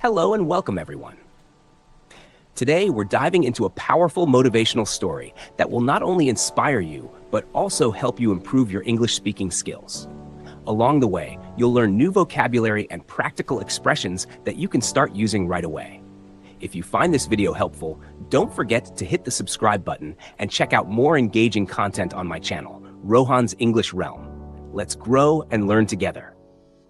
Hello and welcome, everyone. Today, we're diving into a powerful motivational story that will not only inspire you, but also help you improve your English speaking skills. Along the way, you'll learn new vocabulary and practical expressions that you can start using right away. If you find this video helpful, don't forget to hit the subscribe button and check out more engaging content on my channel, Rohan's English Realm. Let's grow and learn together.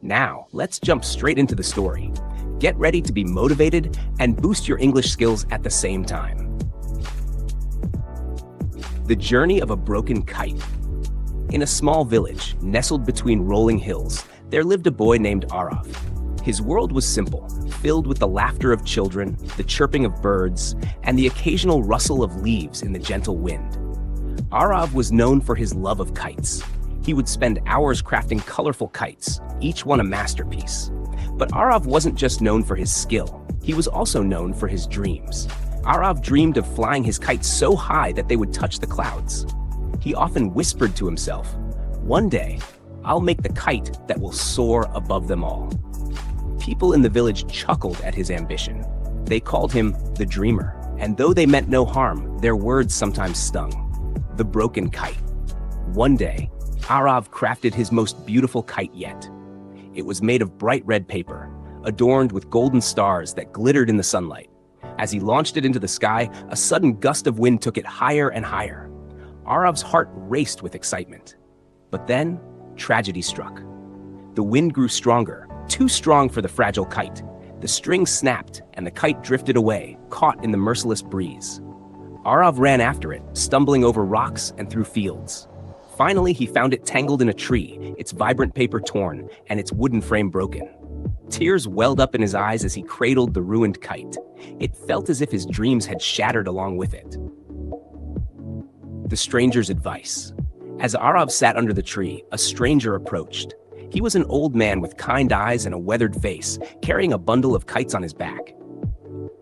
Now, let's jump straight into the story. Get ready to be motivated and boost your English skills at the same time. The journey of a broken kite. In a small village, nestled between rolling hills, there lived a boy named Arav. His world was simple, filled with the laughter of children, the chirping of birds, and the occasional rustle of leaves in the gentle wind. Arav was known for his love of kites. He would spend hours crafting colorful kites, each one a masterpiece. But Arav wasn't just known for his skill, he was also known for his dreams. Arav dreamed of flying his kites so high that they would touch the clouds. He often whispered to himself, "One day, I'll make the kite that will soar above them all." People in the village chuckled at his ambition. They called him the dreamer, and though they meant no harm, their words sometimes stung. The broken kite. One day, Arav crafted his most beautiful kite yet. It was made of bright red paper, adorned with golden stars that glittered in the sunlight. As he launched it into the sky, a sudden gust of wind took it higher and higher. Arav's heart raced with excitement. But then, tragedy struck. The wind grew stronger, too strong for the fragile kite. The string snapped, and the kite drifted away, caught in the merciless breeze. Arav ran after it, stumbling over rocks and through fields. Finally, he found it tangled in a tree, its vibrant paper torn, and its wooden frame broken. Tears welled up in his eyes as he cradled the ruined kite. It felt as if his dreams had shattered along with it. The stranger's advice. As Arav sat under the tree, a stranger approached. He was an old man with kind eyes and a weathered face, carrying a bundle of kites on his back.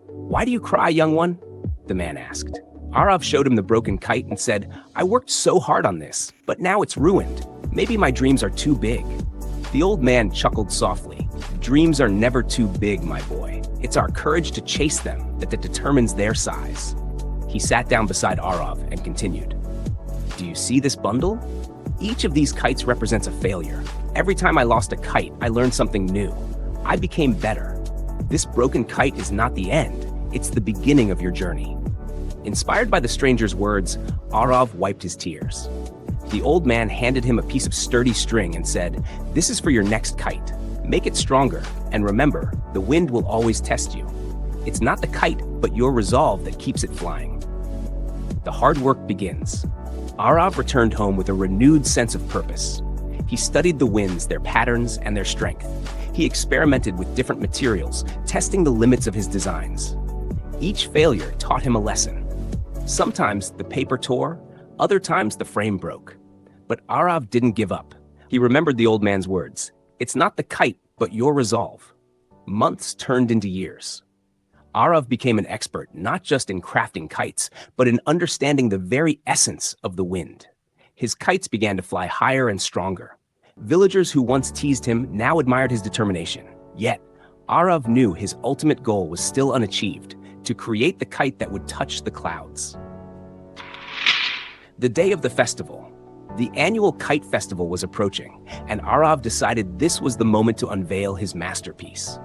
"Why do you cry, young one?" the man asked. Arav showed him the broken kite and said, "I worked so hard on this, but now it's ruined. Maybe my dreams are too big." The old man chuckled softly. "Dreams are never too big, my boy. It's our courage to chase them that determines their size." He sat down beside Arav and continued. "Do you see this bundle? Each of these kites represents a failure. Every time I lost a kite, I learned something new. I became better. This broken kite is not the end. It's the beginning of your journey." Inspired by the stranger's words, Arav wiped his tears. The old man handed him a piece of sturdy string and said, "This is for your next kite. Make it stronger, and remember, the wind will always test you. It's not the kite, but your resolve that keeps it flying." The hard work begins. Arav returned home with a renewed sense of purpose. He studied the winds, their patterns, and their strength. He experimented with different materials, testing the limits of his designs. Each failure taught him a lesson. Sometimes the paper tore, other times the frame broke. But Arav didn't give up. He remembered the old man's words. "It's not the kite, but your resolve." Months turned into years. Arav became an expert not just in crafting kites, but in understanding the very essence of the wind. His kites began to fly higher and stronger. Villagers who once teased him now admired his determination. Yet, Arav knew his ultimate goal was still unachieved: to create the kite that would touch the clouds. The day of the festival. The annual kite festival was approaching, and Arav decided this was the moment to unveil his masterpiece.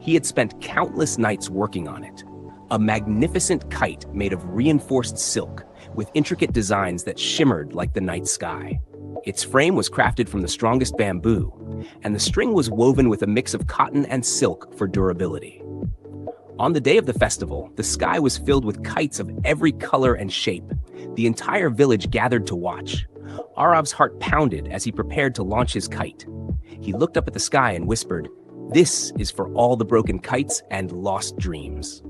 He had spent countless nights working on it. A magnificent kite made of reinforced silk, with intricate designs that shimmered like the night sky. Its frame was crafted from the strongest bamboo, and the string was woven with a mix of cotton and silk for durability. On the day of the festival, the sky was filled with kites of every color and shape. The entire village gathered to watch. Arav's heart pounded as he prepared to launch his kite. He looked up at the sky and whispered, "This is for all the broken kites and lost dreams."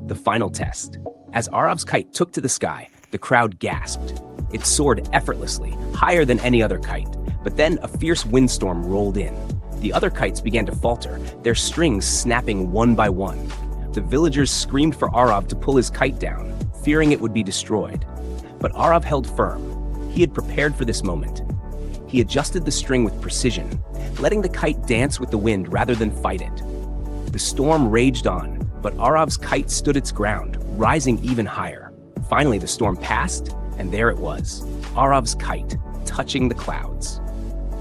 The final test. As Arav's kite took to the sky, the crowd gasped. It soared effortlessly, higher than any other kite, but then a fierce windstorm rolled in. The other kites began to falter, their strings snapping one by one. The villagers screamed for Arav to pull his kite down, fearing it would be destroyed. But Arav held firm. He had prepared for this moment. He adjusted the string with precision, letting the kite dance with the wind rather than fight it. The storm raged on, but Arav's kite stood its ground, rising even higher. Finally, the storm passed, and there it was, Arav's kite, touching the clouds.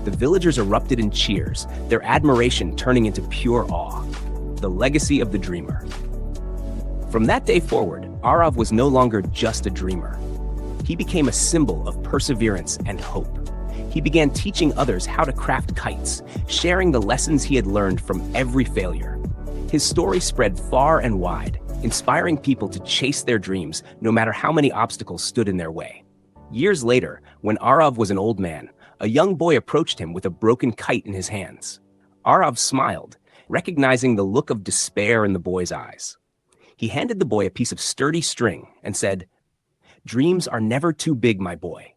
The villagers erupted in cheers, their admiration turning into pure awe. The legacy of the dreamer. From that day forward, Arav was no longer just a dreamer. He became a symbol of perseverance and hope. He began teaching others how to craft kites, sharing the lessons he had learned from every failure. His story spread far and wide, inspiring people to chase their dreams no matter how many obstacles stood in their way. Years later, when Arav was an old man, a young boy approached him with a broken kite in his hands. Arav smiled, recognizing the look of despair in the boy's eyes. He handed the boy a piece of sturdy string and said, "Dreams are never too big, my boy.